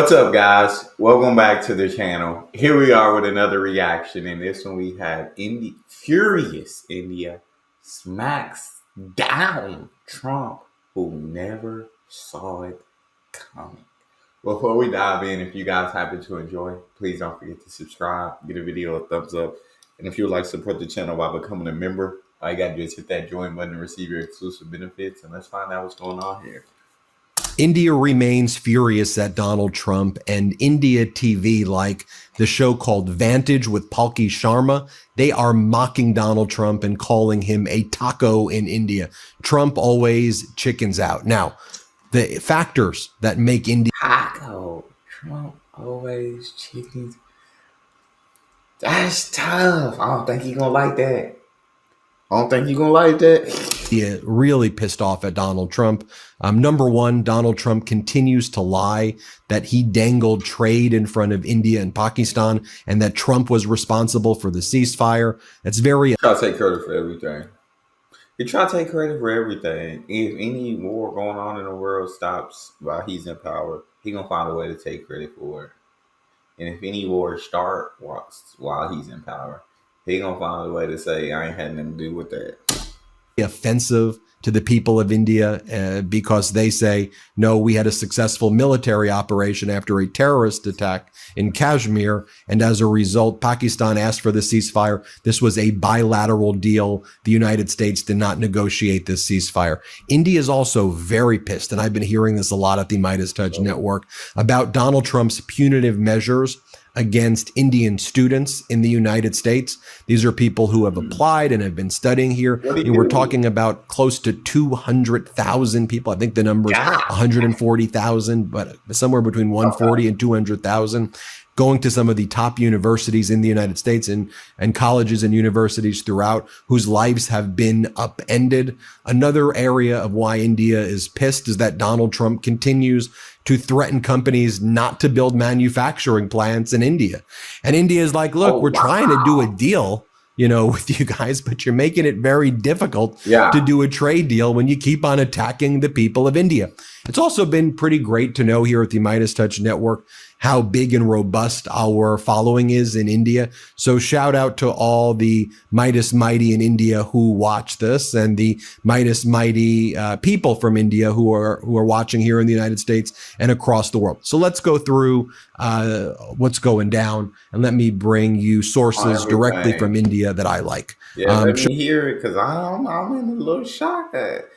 What's up, guys? Welcome back to the channel. Here we are with another reaction. In this one, we have Furious India smacks down Trump, who never saw it coming. Before we dive in, if you guys happen to enjoy, please don't forget to subscribe, give the video a thumbs up, and if you would like to support the channel by becoming a member, all you gotta do is hit that join button to receive your exclusive benefits. And let's find out what's going on here. India remains furious at Donald Trump, and India TV, like the show called Vantage with Pauly Sharma, they are mocking Donald Trump and calling him a taco in India. Trump always chickens out. Now, the factors that make India Taco. Trump always chickens. That's tough. I don't think he's gonna like that. really pissed off at Donald Trump. Number one, Donald Trump continues to lie that he dangled trade in front of India and Pakistan and that Trump was responsible for the ceasefire. That's very... Try to take credit for everything. He try to take credit for everything. If any war going on in the world stops while he's in power, he gonna find a way to take credit for it. And if any war start while he's in power, he gonna find a way to say, I ain't had nothing to do with that. Offensive to the people of India because they say, no, we had a successful military operation after a terrorist attack in Kashmir. And as a result, Pakistan asked for the ceasefire. This was a bilateral deal. The United States did not negotiate this ceasefire. India is also very pissed, and I've been hearing this a lot at the Midas Touch Network, about Donald Trump's punitive measures against Indian students in the United States. These are people who have applied and have been studying here. We're talking about close to 200,000 people. I think the number is 140,000, but somewhere between 140 and 200,000 going to some of the top universities in the United States and colleges and universities throughout, whose lives have been upended. Another area of why India is pissed is that Donald Trump continues to threaten companies not to build manufacturing plants in India. And India is like, look, we're trying to do a deal, with you guys, but you're making it very difficult to do a trade deal when you keep on attacking the people of India. It's also been pretty great to know here at the Midas Touch Network how big and robust our following is in India. So shout out to all the Midas Mighty in India who watch this, and the Midas Mighty people from India who are watching here in the United States and across the world. So let's go through what's going down, and let me bring you sources directly from India that I like. Yeah, let me hear it, because I'm in a little shock at.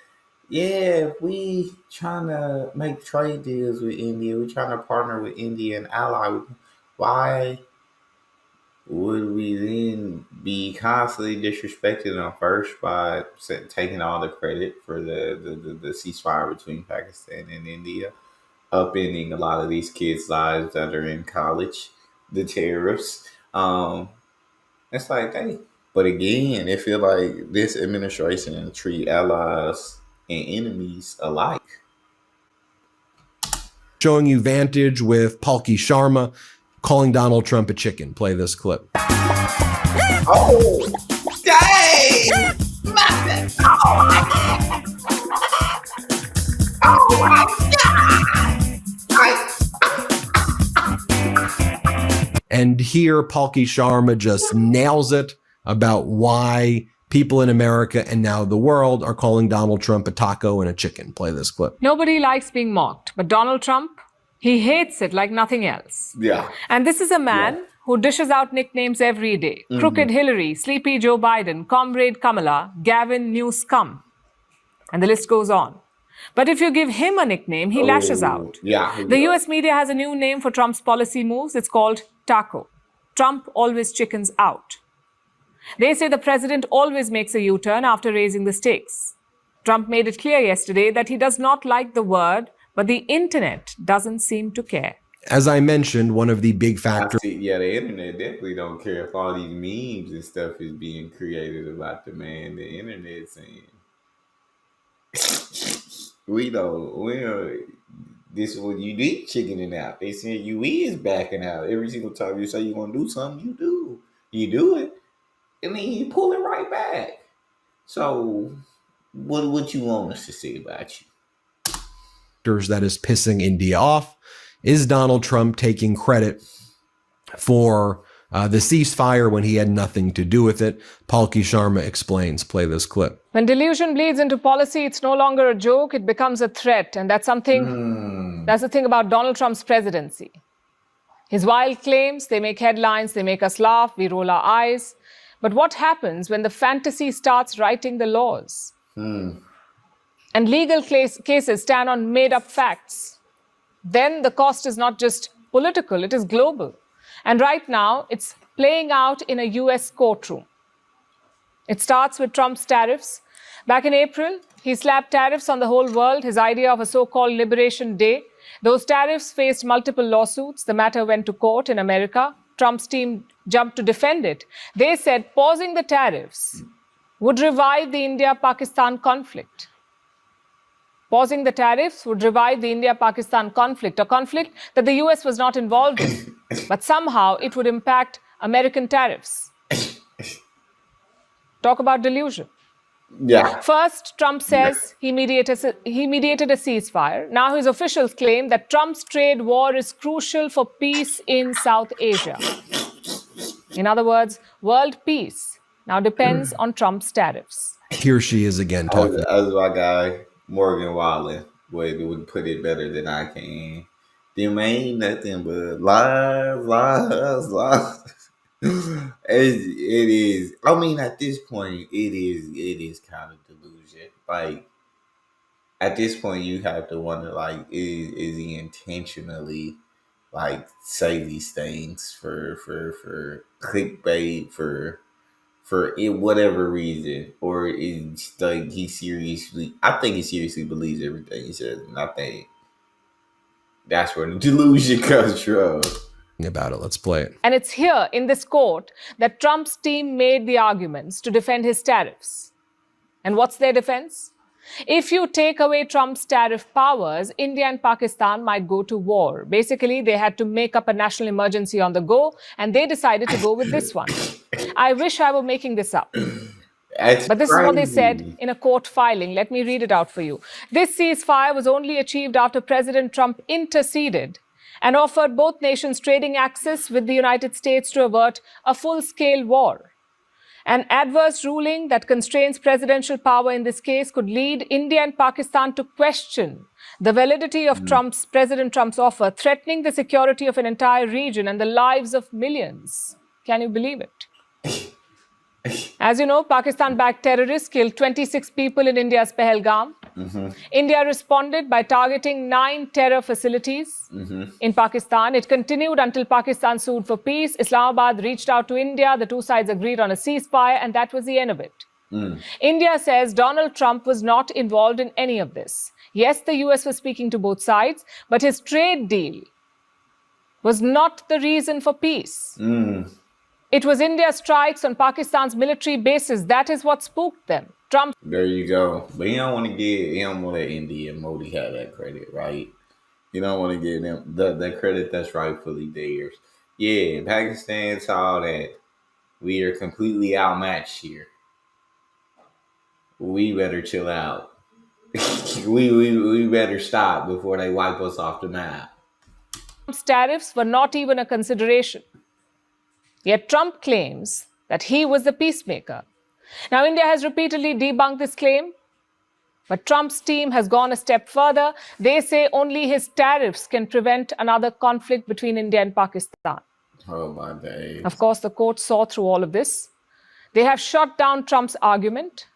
Yeah, if we trying to make trade deals with India, we trying to partner with India and ally with them, why would we then be constantly disrespecting them first by taking all the credit for the ceasefire between Pakistan and India, upending a lot of these kids' lives that are in college, the tariffs? It's like, hey, but again, it feel like this administration treat allies and enemies alike. Showing you Vantage with Pauly Sharma calling Donald Trump a chicken. Play this clip. Oh, dang! Oh my God! And here, Pauly Sharma just nails it about why people in America and now the world are calling Donald Trump a taco and a chicken. Play this clip. Nobody likes being mocked, but Donald Trump, he hates it like nothing else. Yeah. And this is a man who dishes out nicknames every day. Crooked Hillary, Sleepy Joe Biden, Comrade Kamala, Gavin New Scum. And the list goes on. But if you give him a nickname, he lashes out. Yeah. The US media has a new name for Trump's policy moves. It's called taco. Trump always chickens out. They say the president always makes a U-turn after raising the stakes. Trump made it clear yesterday that he does not like the word, but the internet doesn't seem to care. As I mentioned, one of the big factors... Yeah, the internet definitely don't care if all these memes and stuff is being created about the man. The internet saying, we don't, this is what you did chickening out. They saying you is backing out. Every single time you say you want to do something, you do. You do it. And then you pull it right back. So, what you want us to say about you? That is pissing India off. Is Donald Trump taking credit for the ceasefire when he had nothing to do with it? Pauly Sharma explains. Play this clip. When delusion bleeds into policy, it's no longer a joke, it becomes a threat. And that's the thing about Donald Trump's presidency. His wild claims, they make headlines, they make us laugh, we roll our eyes. But what happens when the fantasy starts writing the laws? And legal cases stand on made-up facts? Then the cost is not just political, it is global. And right now, it's playing out in a US courtroom. It starts with Trump's tariffs. Back in April, he slapped tariffs on the whole world, his idea of a so-called Liberation Day. Those tariffs faced multiple lawsuits. The matter went to court in America. Trump's team jumped to defend it. They said pausing the tariffs would revive the India-Pakistan conflict. Pausing the tariffs would revive the India-Pakistan conflict, a conflict that the US was not involved in. But somehow it would impact American tariffs. Talk about delusion. Yeah. First, Trump says he mediated a ceasefire. Now his officials claim that Trump's trade war is crucial for peace in South Asia. In other words, world peace now depends on Trump's tariffs. Here she is again talking. As my guy Morgan Wallen would put it better than I can. Them ain't nothing but lies. It is. I mean, at this point, it is kind of delusion. Like, at this point, you have to wonder, like, is he intentionally, like, say these things for clickbait, for whatever reason, or is like he seriously? I think he seriously believes everything he says, and I think that's where the delusion comes from. About it. Let's play it. And it's here in this court that Trump's team made the arguments to defend his tariffs. And what's their defense? If you take away Trump's tariff powers, India and Pakistan might go to war. Basically, they had to make up a national emergency on the go, and they decided to go with this one. I wish I were making this up. But this is what they said in a court filing. Let me read it out for you. This ceasefire was only achieved after President Trump interceded and offered both nations trading access with the United States to avert a full-scale war. An adverse ruling that constrains presidential power in this case could lead India and Pakistan to question the validity of President Trump's offer, threatening the security of an entire region and the lives of millions. Can you believe it? As you know, Pakistan-backed terrorists killed 26 people in India's Pahalgam. India responded by targeting 9 terror facilities in Pakistan. It continued until Pakistan sued for peace. Islamabad reached out to India. The two sides agreed on a ceasefire, and that was the end of it. India says Donald Trump was not involved in any of this. Yes, the US was speaking to both sides, but his trade deal was not the reason for peace. It was India's strikes on Pakistan's military bases. That is what spooked them. Trump. There you go. But he don't want to let India and Modi have that credit, right? You don't want to give them the credit that's rightfully theirs. Yeah, Pakistan saw that we are completely outmatched here. We better chill out. we better stop before they wipe us off the map. Trump's tariffs were not even a consideration. Yet Trump claims that he was the peacemaker. Now, India has repeatedly debunked this claim, but Trump's team has gone a step further. They say only his tariffs can prevent another conflict between India and Pakistan. Oh, my days. Of course, the court saw through all of this. They have shot down Trump's argument.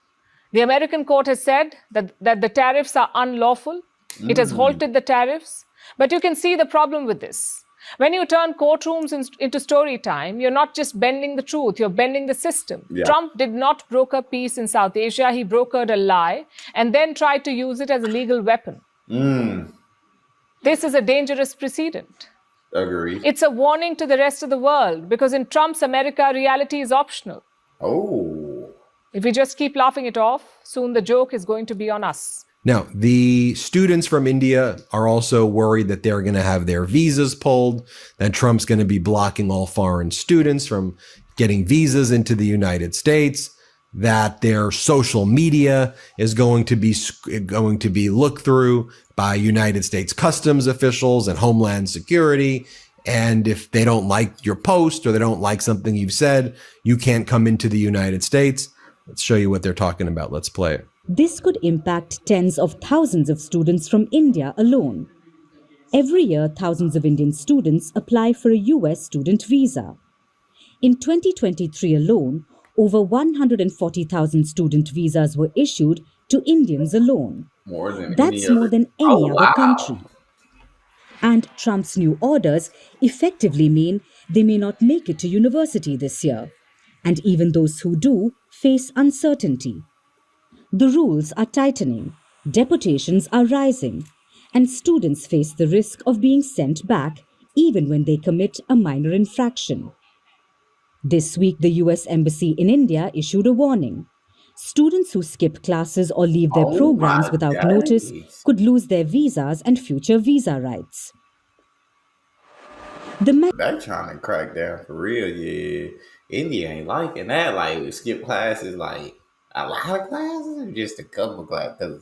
The American court has said that the tariffs are unlawful. It has halted the tariffs. But you can see the problem with this. When you turn courtrooms into story time, you're not just bending the truth, you're bending the system. Yeah. Trump did not broker peace in South Asia. He brokered a lie and then tried to use it as a legal weapon. This is a dangerous precedent. Agreed. It's a warning to the rest of the world because in Trump's America, reality is optional. Oh. If we just keep laughing it off, soon the joke is going to be on us. Now, the students from India are also worried that they're going to have their visas pulled, that Trump's going to be blocking all foreign students from getting visas into the United States. that their social media is going to be looked through by United States customs officials and Homeland Security. And if they don't like your post or they don't like something you've said, you can't come into the United States. Let's show you what they're talking about. Let's play it. This could impact tens of thousands of students from India alone. Every year, thousands of Indian students apply for a US student visa. In 2023 alone, over 140,000 student visas were issued to Indians alone. More than any That's more other. than Oh any other wow! country. And Trump's new orders effectively mean they may not make it to university this year. And even those who do face uncertainty. The rules are tightening, deportations are rising, and students face the risk of being sent back even when they commit a minor infraction. This week, the US Embassy in India issued a warning. Students who skip classes or leave their Oh programs my without notice days! could lose their visas and future visa rights. The They trying to crack down for real, yeah. India ain't liking that. Like skip classes, like a lot of classes, or just a couple classes. Cause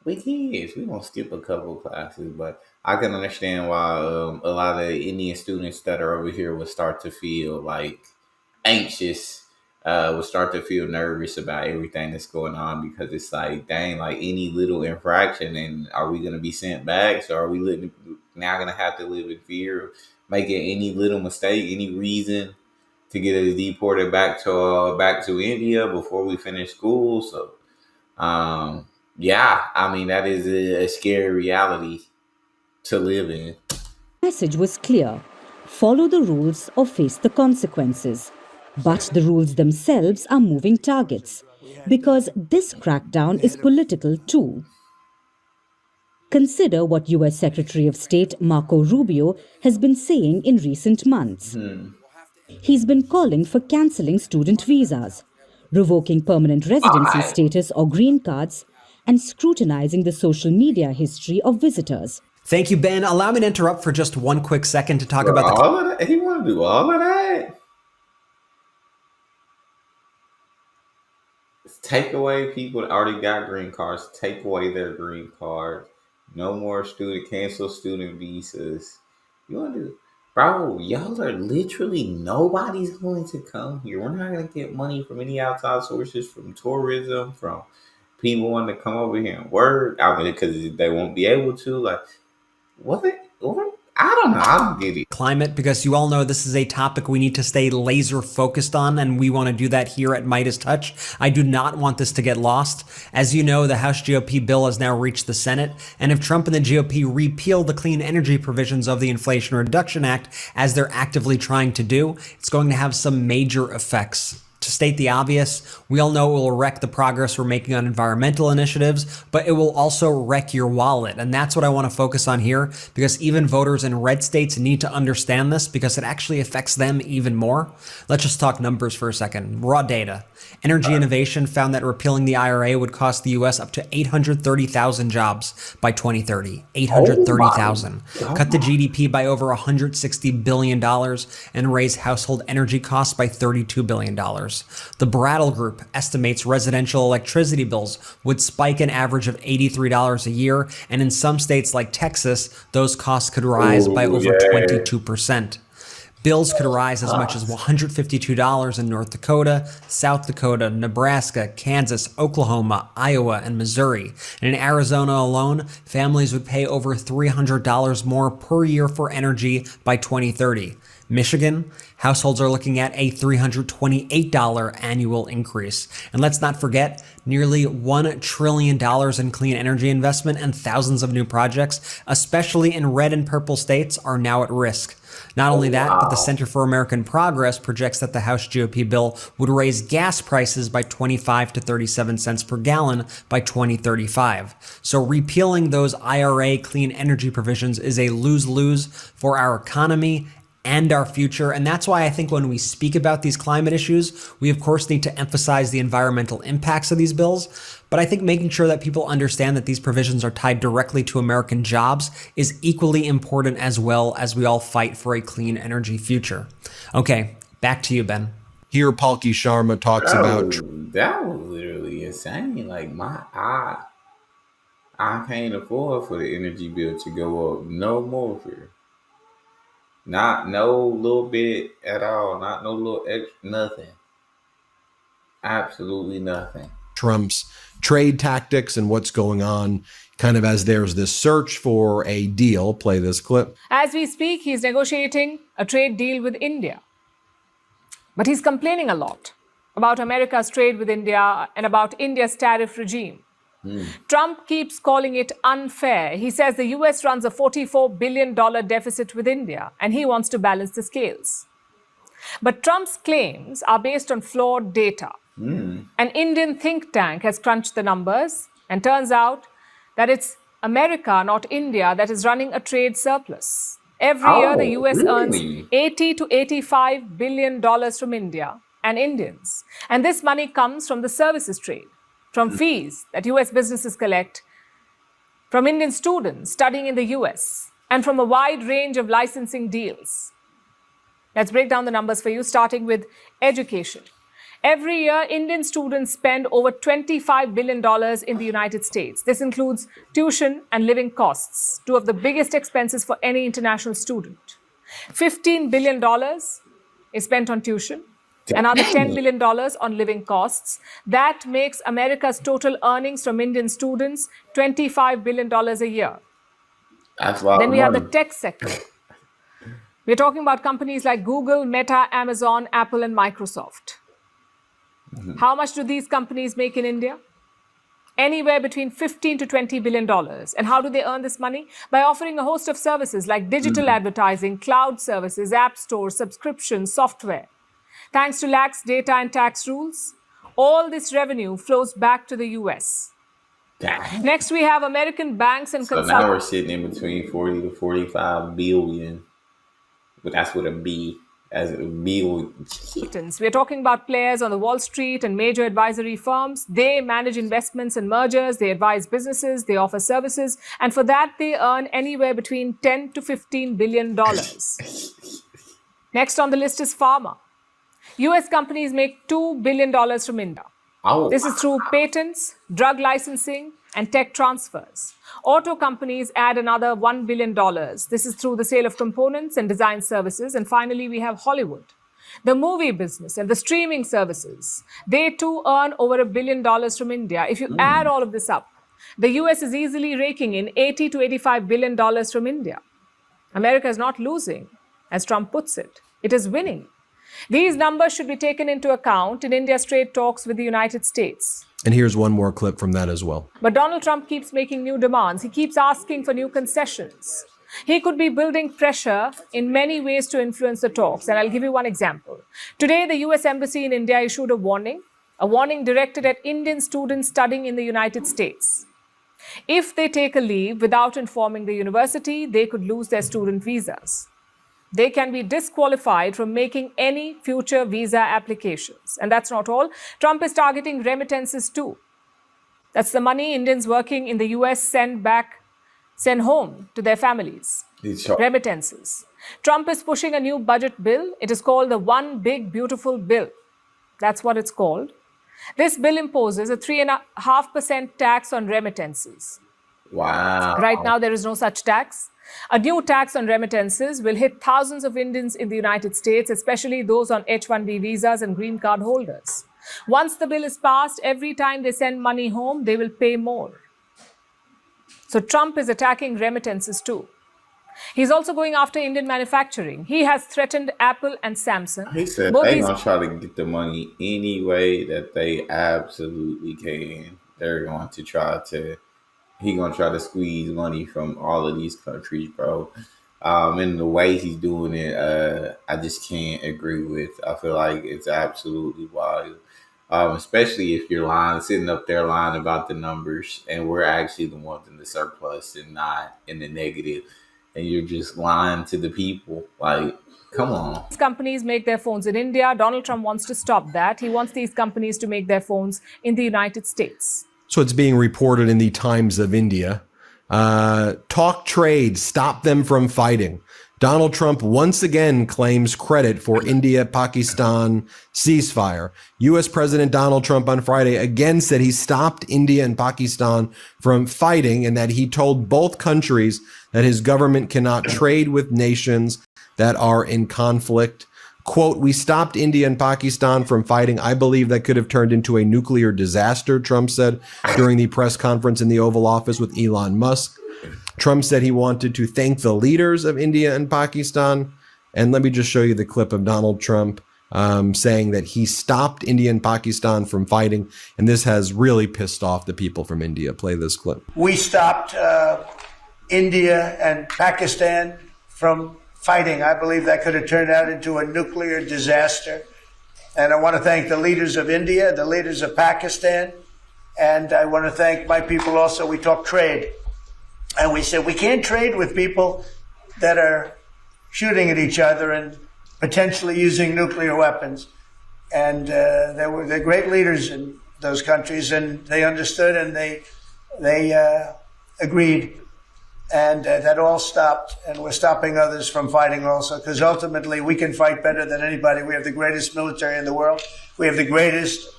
we kids, we gonna skip a couple classes, but I can understand why a lot of Indian students that are over here would start to feel like anxious, would start to feel nervous about everything that's going on because it's like, dang, like any little infraction, and are we gonna be sent back? So are we now gonna have to live in fear of making any little mistake, any reason to get us deported back to India before we finish school? So yeah, I mean that is a scary reality to live in. message was clear: follow the rules or face the consequences. But the rules themselves are moving targets because this crackdown is political too. Consider what US Secretary of State Marco Rubio has been saying in recent months. He's been calling for cancelling student visas, revoking permanent residency Why? status or green cards, and scrutinizing the social media history of visitors. Thank you, Ben. Allow me to interrupt for just one quick second to talk For about the all of that, he want to do all of that. Take away people that already got green cards. Take away their green cards. No more cancel student visas. You want to, bro? Y'all are literally nobody's going to come here. We're not going to get money from any outside sources, from tourism, from people wanting to come over here and work. I mean, because they won't be able to. Like, what? What? I don't know. I don't get it. climate, because you all know this is a topic we need to stay laser focused on, and we want to do that here at Midas Touch. I do not want this to get lost. As you know, the House GOP bill has now reached the Senate, and if Trump and the GOP repeal the clean energy provisions of the Inflation Reduction Act, as they're actively trying to do, it's going to have some major effects. To state the obvious, we all know it will wreck the progress we're making on environmental initiatives, but it will also wreck your wallet. And that's what I want to focus on here, because even voters in red states need to understand this because it actually affects them even more. Let's just talk numbers for a second. Raw data. Energy Innovation found that repealing the IRA would cost the U.S. up to 830,000 jobs by 2030. 830,000. Cut the GDP by over $160 billion and raise household energy costs by $32 billion. The Brattle Group estimates residential electricity bills would spike an average of $83 a year, and in some states like Texas, those costs could rise by over 22%. Bills could rise as much as $152 in North Dakota, South Dakota, Nebraska, Kansas, Oklahoma, Iowa, and Missouri. And in Arizona alone, families would pay over $300 more per year for energy by 2030. Michigan, households are looking at a $328 annual increase. And let's not forget, nearly $1 trillion in clean energy investment and thousands of new projects, especially in red and purple states, are now at risk. Not only that, but the Center for American Progress projects that the House GOP bill would raise gas prices by 25 to 37 cents per gallon by 2035. So repealing those IRA clean energy provisions is a lose-lose for our economy and our future. And that's why I think when we speak about these climate issues, we of course need to emphasize the environmental impacts of these bills. But I think making sure that people understand that these provisions are tied directly to American jobs is equally important, as well as we all fight for a clean energy future. Okay, back to you, Ben. Here, Pauly Sharma talks about That was literally insane. Like I can't afford for the energy bill to go up no more. Not no little bit at all. Not no little extra. Nothing. Absolutely nothing. Trump's trade tactics and what's going on, kind of as there's this search for a deal. Play this clip. As we speak, he's negotiating a trade deal with India. But he's complaining a lot about America's trade with India and about India's tariff regime. Trump keeps calling it unfair. He says the US runs a $44 billion deficit with India, and he wants to balance the scales. But Trump's claims are based on flawed data. An Indian think tank has crunched the numbers, and turns out that it's America, not India, that is running a trade surplus. Every year, the US earns $80 to $85 billion from India and Indians. And this money comes from the services trade, from fees that US businesses collect, from Indian students studying in the US, and from a wide range of licensing deals. Let's break down the numbers for you, starting with education. Every year, Indian students spend over $25 billion in the United States. This includes tuition and living costs, two of the biggest expenses for any international student. $15 billion is spent on tuition, another $10 billion on living costs. That makes America's total earnings from Indian students $25 billion a year. That's a lot Then of we have the money. tech sector. We're talking about companies like Google, Meta, Amazon, Apple, and Microsoft. How much do these companies make in India? Anywhere between $15 to $20 billion. And how do they earn this money? By offering a host of services like digital advertising, cloud services, app stores, subscriptions, software. Thanks to lax data and tax rules, all this revenue flows back to the US. Damn. Next, we have American banks and So now consultants. we're sitting in between 40 to 45 billion. But that's with a B. As a billion. We're talking about players on the Wall Street and major advisory firms. They manage investments and mergers, they advise businesses, they offer services, and for that they earn anywhere between $10 to $15 billion. Next on the list is pharma. US companies make $2 billion from India. Oh, This is through patents, drug licensing, and tech transfers. Auto companies add another $1 billion. This is through the sale of components and design services. And finally, we have Hollywood. The movie business and the streaming services, they too earn over $1 billion from India. If you add all of this up, the US is easily raking in $80 to $85 billion from India. America is not losing, as Trump puts it. It is winning. These numbers should be taken into account in India's trade talks with the United States. And here's one more clip from that as well. But Donald Trump keeps making new demands. He keeps asking for new concessions. He could be building pressure in many ways to influence the talks. And I'll give you one example. Today, the US Embassy in India issued a warning directed at Indian students studying in the United States. If they take a leave without informing the university, they could lose their student visas. They can be disqualified from making any future visa applications. And that's not all. Trump is targeting remittances too. That's the money Indians working in the US send home to their families. Remittances. Trump is pushing a new budget bill. It is called the One Big Beautiful Bill. That's what it's called. This bill imposes a 3.5% tax on remittances. wow. Right now, there is no such tax. A new tax on remittances will hit thousands of Indians in the United States, especially those on H-1B visas and green card holders. Once the bill is passed, every time they send money home, they will pay more. So Trump is attacking remittances too. He's also going after Indian manufacturing. He has threatened Apple and Samsung. He said Both they're these- going to try to get the money any way that they absolutely can. They're going to try to, he going to try to squeeze money from all of these countries, bro. And the way he's doing it, I just can't agree with. I feel like it's absolutely wild. Especially if you're sitting up there lying about the numbers, and we're actually the ones in the surplus and not in the negative, and you're just lying to the people. Like, come on. These companies make their phones in India. Donald Trump wants to stop that. He wants these companies to make their phones in the United States. So it's being reported in the Times of India. Talk trade, stop them from fighting. Donald Trump once again claims credit for India-Pakistan ceasefire. U.S. President Donald Trump on Friday again said he stopped India and Pakistan from fighting and that he told both countries that his government cannot trade with nations that are in conflict. Quote, "We stopped India and Pakistan from fighting. I believe that could have turned into a nuclear disaster," Trump said during the press conference in the Oval Office with Elon Musk. Trump said he wanted to thank the leaders of India and Pakistan. And let me just show you the clip of Donald Trump saying that he stopped India and Pakistan from fighting. And this has really pissed off the people from India. Play this clip. We stopped India and Pakistan from fighting. I believe that could have turned out into a nuclear disaster. And I want to thank the leaders of India, the leaders of Pakistan, and I want to thank my people also. We talked trade. And we said we can't trade with people that are shooting at each other and potentially using nuclear weapons. And they're great leaders in those countries, and they understood and they agreed. And that all stopped, and we're stopping others from fighting also, because ultimately we can fight better than anybody. We have the greatest military in the world. We have the greatest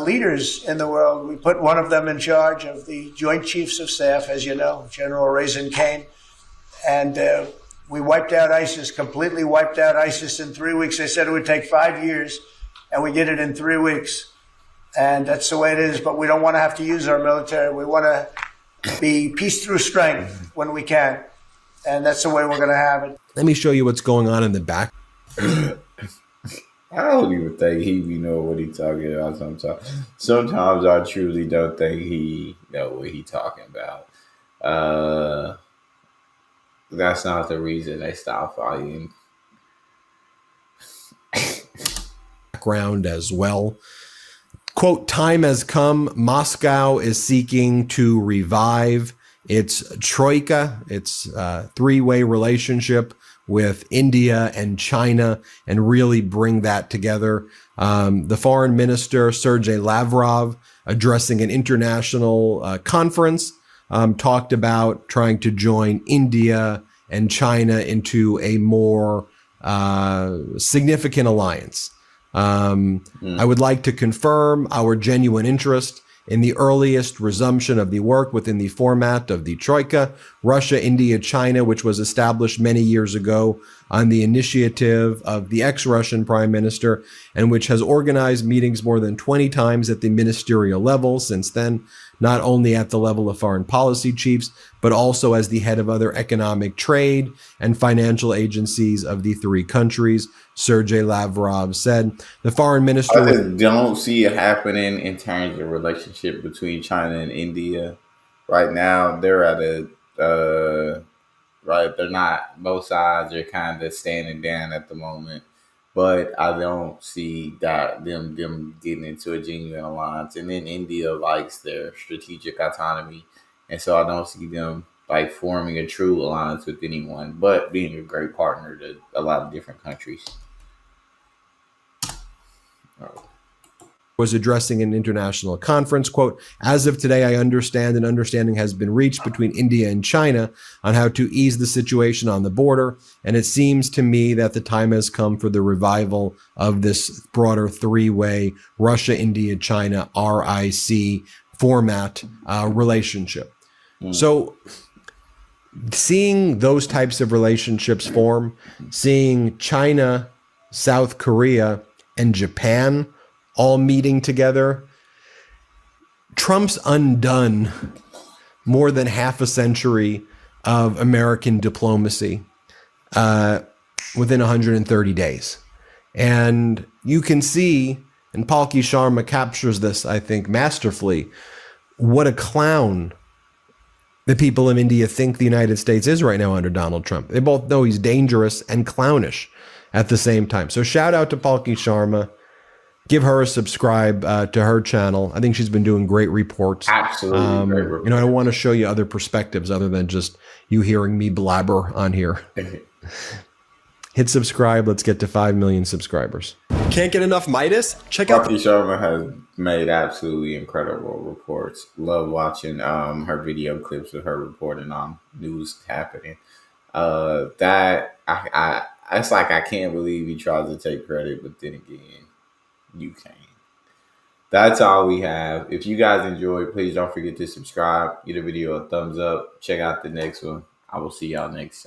leaders in the world. We put one of them in charge of the Joint Chiefs of Staff, as you know, General Raisin Kane. And we wiped out ISIS, completely wiped out ISIS in 3 weeks. They said it would take 5 years, and we did it in 3 weeks. And that's the way it is. But we don't want to have to use our military. We want to be peace through strength when we can. And that's the way we're going to have it. Let me show you what's going on in the back. I don't even think he be know what he talking about sometimes. Sometimes I truly don't think he know what he talking about. That's not the reason they stopped fighting. Background as well. Quote, "Time has come. Moscow is seeking to revive its troika, its three-way relationship with India and China, and really bring that together." The foreign minister, Sergei Lavrov, addressing an international conference, talked about trying to join India and China into a more significant alliance. I would like to confirm our genuine interest in the earliest resumption of the work within the format of the Troika, Russia, India, China, which was established many years ago on the initiative of the ex-Russian prime minister, and which has organized meetings more than 20 times at the ministerial level since then, not only at the level of foreign policy chiefs, but also as the head of other economic, trade, and financial agencies of the three countries, Sergei Lavrov said. The foreign minister... I just don't see it happening in terms of relationship between China and India. Right now, they're at a... right, they're not... Both sides are kind of standing down at the moment. But I don't see that them getting into a genuine alliance. And then India likes their strategic autonomy. And so I don't see them like forming a true alliance with anyone, but being a great partner to a lot of different countries. Was addressing an international conference, quote, "As of today, I understand an understanding has been reached between India and China on how to ease the situation on the border. And it seems to me that the time has come for the revival of this broader three-way Russia, India, China, RIC format relationship." So seeing those types of relationships form, seeing China, South Korea, and Japan all meeting together, Trump's undone more than half a century of American diplomacy within 130 days. And you can see, and Pauly Sharma captures this, I think, masterfully, what a clown the people of India think the United States is right now under Donald Trump. They both know he's dangerous and clownish at the same time. So shout out to Pauly Sharma. Give her a subscribe to her channel. I think she's been doing great reports. Absolutely. Great reports. You know, I want to show you other perspectives other than just you hearing me blabber on here. Hit subscribe. Let's get to 5 million subscribers. Can't get enough Midas? Check out... Pauly Sharma has made absolutely incredible reports. Love watching her video clips of her reporting on news happening. That it's like I can't believe he tries to take credit, but then again, you can't. That's all we have. If you guys enjoyed, please don't forget to subscribe, give the video a thumbs up, check out the next one. I will see y'all next time.